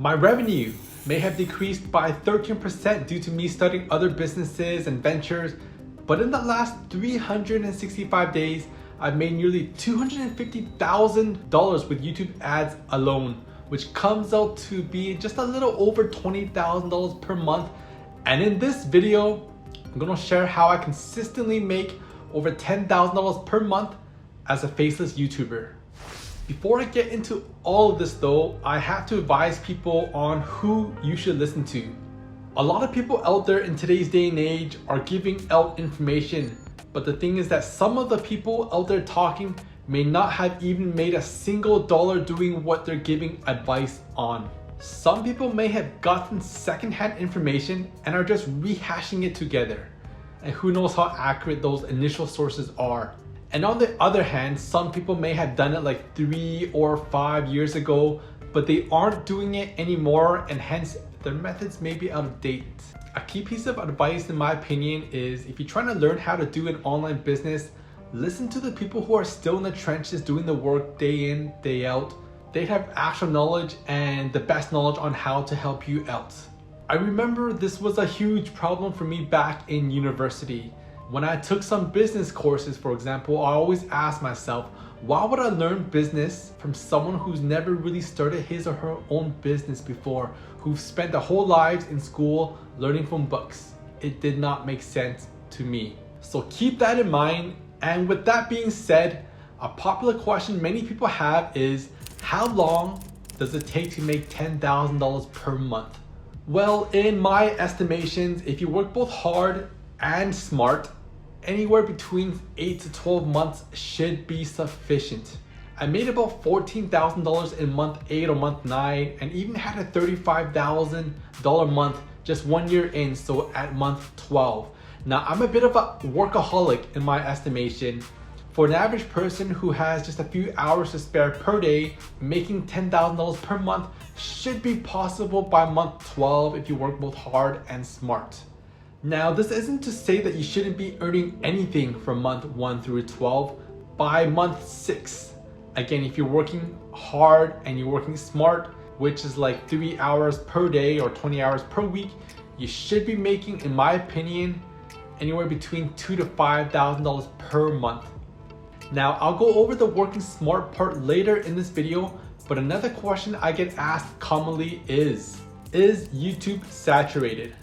My revenue may have decreased by 13% due to me studying other businesses and ventures, but in the last 365 days, I've made nearly $250,000 with YouTube ads alone, which comes out to be just a little over $20,000 per month. And in this video, I'm gonna share how I consistently make over $10,000 per month as a faceless YouTuber. Before I get into all of this though, I have to advise people on who you should listen to. A lot of people out there in today's day and age are giving out information, but the thing is that some of the people out there talking may not have even made a single dollar doing what they're giving advice on. Some people may have gotten secondhand information and are just rehashing it together. And who knows how accurate those initial sources are. And on the other hand, some people may have done it like 3 or 5 years ago, but they aren't doing it anymore, and hence their methods may be out of date. A key piece of advice in my opinion is if you're trying to learn how to do an online business, listen to the people who are still in the trenches doing the work day in, day out. They have actual knowledge and the best knowledge on how to help you out. I remember this was a huge problem for me back in university. When I took some business courses, for example, I always asked myself, why would I learn business from someone who's never really started his or her own business before, who've spent their whole lives in school learning from books? It did not make sense to me. So keep that in mind. And with that being said, a popular question many people have is, how long does it take to make $10,000 per month? Well, in my estimations, if you work both hard and smart, anywhere between 8 to 12 months should be sufficient. I made about $14,000 in month 8 or month 9, and even had a $35,000 month just 1 year in, so at month 12. Now I'm a bit of a workaholic in my estimation. For an average person who has just a few hours to spare per day, making $10,000 per month should be possible by month 12 if you work both hard and smart. Now, this isn't to say that you shouldn't be earning anything from month 1 through 12 by month 6. Again, if you're working hard and you're working smart, which is like 3 hours per day or 20 hours per week, you should be making, in my opinion, anywhere between $2,000 to $5,000 per month. Now, I'll go over the working smart part later in this video, but another question I get asked commonly is YouTube saturated?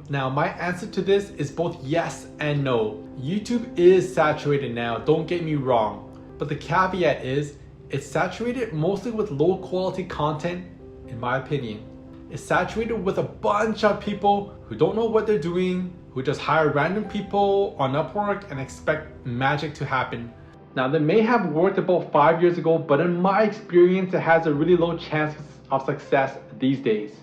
Now, my answer to this is both yes and no. YouTube is saturated now, don't get me wrong. But the caveat is, it's saturated mostly with low quality content, in my opinion. It's saturated with a bunch of people who don't know what they're doing, who just hire random people on Upwork and expect magic to happen. Now, they may have worked about 5 years ago, but in my experience, it has a really low chance of success these days.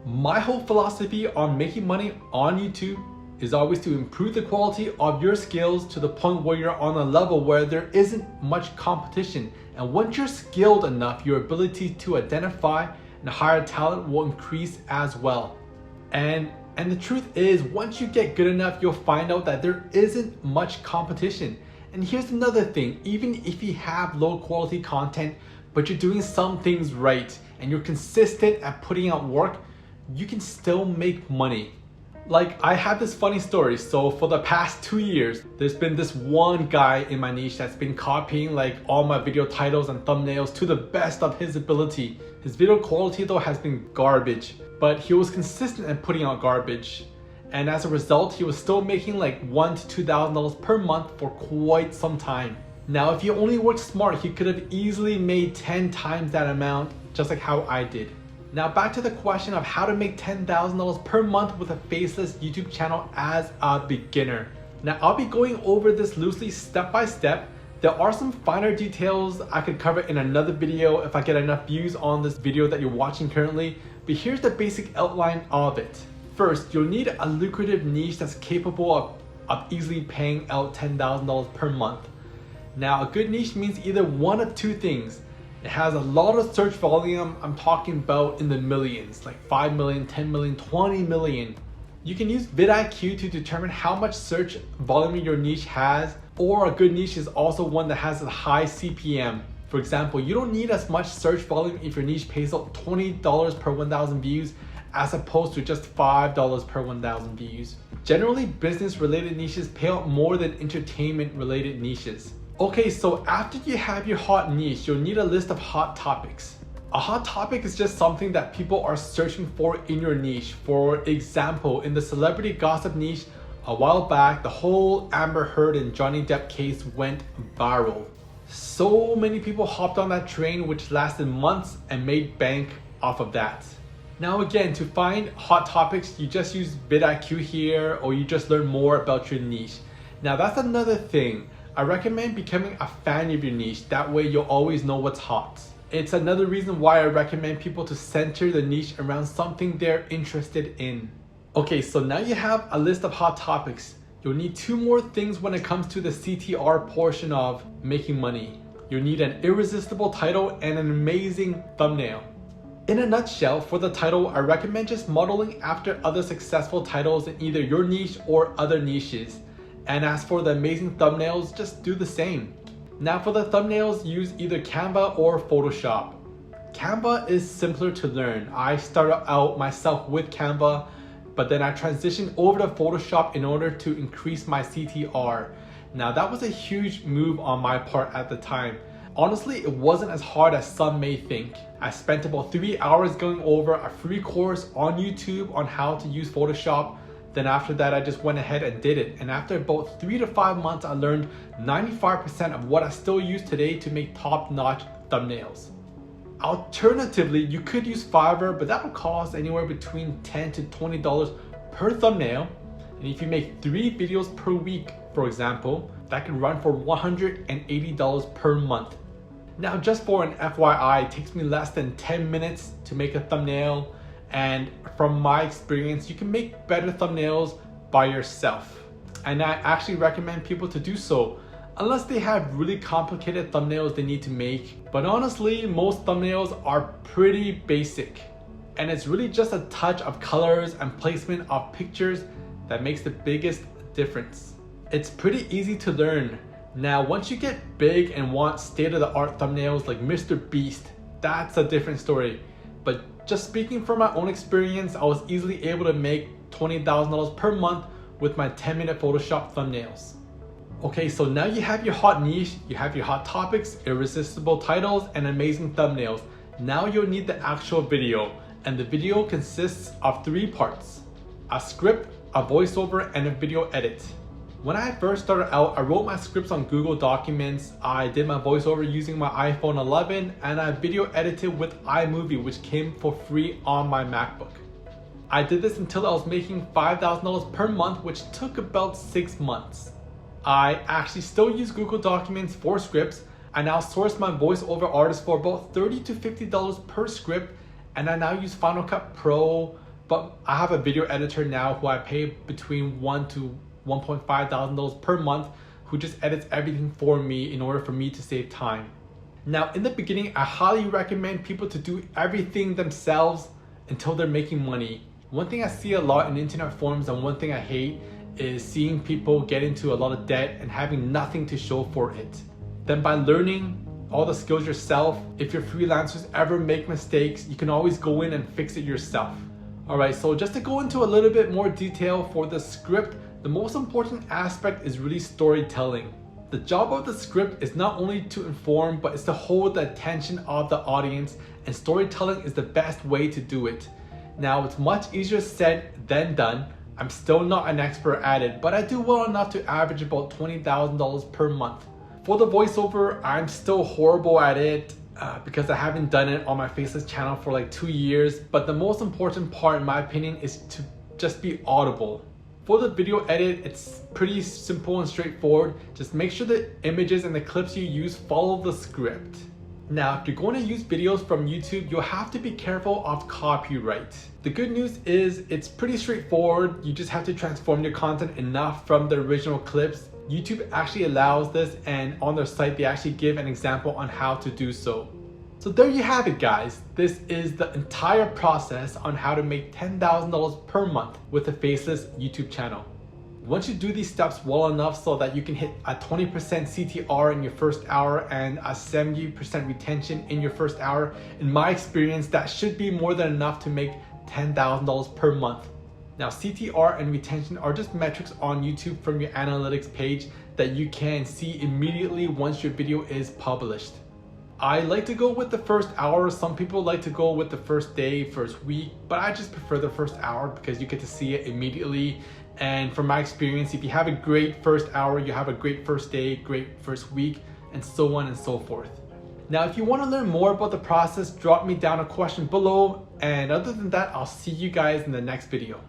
My whole philosophy on making money on YouTube is always to improve the quality of your skills to the point where you're on a level where there isn't much competition. And once you're skilled enough, your ability to identify and hire talent will increase as well. And the truth is, once you get good enough, you'll find out that there isn't much competition. And here's another thing, even if you have low quality content, but you're doing some things right and you're consistent at putting out work, you can still make money. Like, I have this funny story. So for the past 2 years, there's been this one guy in my niche that's been copying like all my video titles and thumbnails to the best of his ability. His video quality though has been garbage, but he was consistent at putting out garbage. And as a result, he was still making like $1,000 to $2,000 per month for quite some time. Now, if he only worked smart, he could have easily made 10 times that amount, just like how I did. Now, back to the question of how to make $10,000 per month with a faceless YouTube channel as a beginner. Now, I'll be going over this loosely step by step. There are some finer details I could cover in another video if I get enough views on this video that you're watching currently, but here's the basic outline of it. First, you'll need a lucrative niche that's capable of easily paying out $10,000 per month. Now, a good niche means either one of two things. It has a lot of search volume. I'm talking about in the millions, like 5 million, 10 million, 20 million. You can use vidIQ to determine how much search volume your niche has, or a good niche is also one that has a high CPM. For example, you don't need as much search volume if your niche pays out $20 per 1,000 views as opposed to just $5 per 1,000 views. Generally, business-related niches pay out more than entertainment-related niches. Okay, so after you have your hot niche, you'll need a list of hot topics. A hot topic is just something that people are searching for in your niche. For example, in the celebrity gossip niche, a while back, the whole Amber Heard and Johnny Depp case went viral. So many people hopped on that train, which lasted months and made bank off of that. Now again, to find hot topics, you just use vidIQ here, or you just learn more about your niche. Now that's another thing. I recommend becoming a fan of your niche. That way you'll always know what's hot. It's another reason why I recommend people to center the niche around something they're interested in. Okay, so now you have a list of hot topics. You'll need two more things when it comes to the CTR portion of making money. You'll need an irresistible title and an amazing thumbnail. In a nutshell, for the title, I recommend just modeling after other successful titles in either your niche or other niches. And as for the amazing thumbnails, just do the same. Now for the thumbnails, use either Canva or Photoshop. Canva is simpler to learn. I started out myself with Canva, but then I transitioned over to Photoshop in order to increase my CTR. Now that was a huge move on my part at the time. Honestly, it wasn't as hard as some may think. I spent about 3 hours going over a free course on YouTube on how to use Photoshop. Then after that, I just went ahead and did it. And after about 3 to 5 months, I learned 95% of what I still use today to make top-notch thumbnails. Alternatively, you could use Fiverr, but that will cost anywhere between $10 to $20 per thumbnail. And if you make 3 videos per week, for example, that can run for $180 per month. Now, just for an FYI, it takes me less than 10 minutes to make a thumbnail. And from my experience, you can make better thumbnails by yourself. And I actually recommend people to do so, unless they have really complicated thumbnails they need to make. But honestly, most thumbnails are pretty basic. And it's really just a touch of colors and placement of pictures that makes the biggest difference. It's pretty easy to learn. Now, once you get big and want state-of-the-art thumbnails like Mr. Beast, that's a different story. But just speaking from my own experience, I was easily able to make $20,000 per month with my 10-minute Photoshop thumbnails. Okay, so now you have your hot niche, you have your hot topics, irresistible titles, and amazing thumbnails. Now you'll need the actual video, and the video consists of 3 parts: a script, a voiceover, and a video edit. When I first started out, I wrote my scripts on Google Documents, I did my voiceover using my iPhone 11, and I video edited with iMovie, which came for free on my MacBook. I did this until I was making $5,000 per month, which took about 6 months. I actually still use Google Documents for scripts. I now source my voiceover artists for about $30 to $50 per script, and I now use Final Cut Pro, but I have a video editor now who I pay between $1,000 to $1,500 per month, who just edits everything for me in order for me to save time. Now, in the beginning, I highly recommend people to do everything themselves until they're making money. One thing I see a lot in internet forums, and one thing I hate, is seeing people get into a lot of debt and having nothing to show for it. Then by learning all the skills yourself, if your freelancers ever make mistakes, you can always go in and fix it yourself. Alright, so just to go into a little bit more detail for the script, the most important aspect is really storytelling. The job of the script is not only to inform, but it's to hold the attention of the audience, and storytelling is the best way to do it. Now, it's much easier said than done. I'm still not an expert at it, but I do well enough to average about $20,000 per month. For the voiceover, I'm still horrible at it because I haven't done it on my FACELESS channel for like 2 years, but the most important part in my opinion is to just be audible. For the video edit, it's pretty simple and straightforward. Just make sure the images and the clips you use follow the script. Now, if you're going to use videos from YouTube, you'll have to be careful of copyright. The good news is it's pretty straightforward. You just have to transform your content enough from the original clips. YouTube actually allows this, and on their site, they actually give an example on how to do so. So there you have it, guys. This is the entire process on how to make $10,000 per month with a FACELESS YouTube channel. Once you do these steps well enough so that you can hit a 20% CTR in your first hour and a 70% retention in your first hour, in my experience, that should be more than enough to make $10,000 per month. Now, CTR and retention are just metrics on YouTube from your analytics page that you can see immediately once your video is published. I like to go with the first hour. Some people like to go with the first day, first week, but I just prefer the first hour because you get to see it immediately. And from my experience, if you have a great first hour, you have a great first day, great first week, and so on and so forth. Now, if you want to learn more about the process, drop me down a question below. And other than that, I'll see you guys in the next video.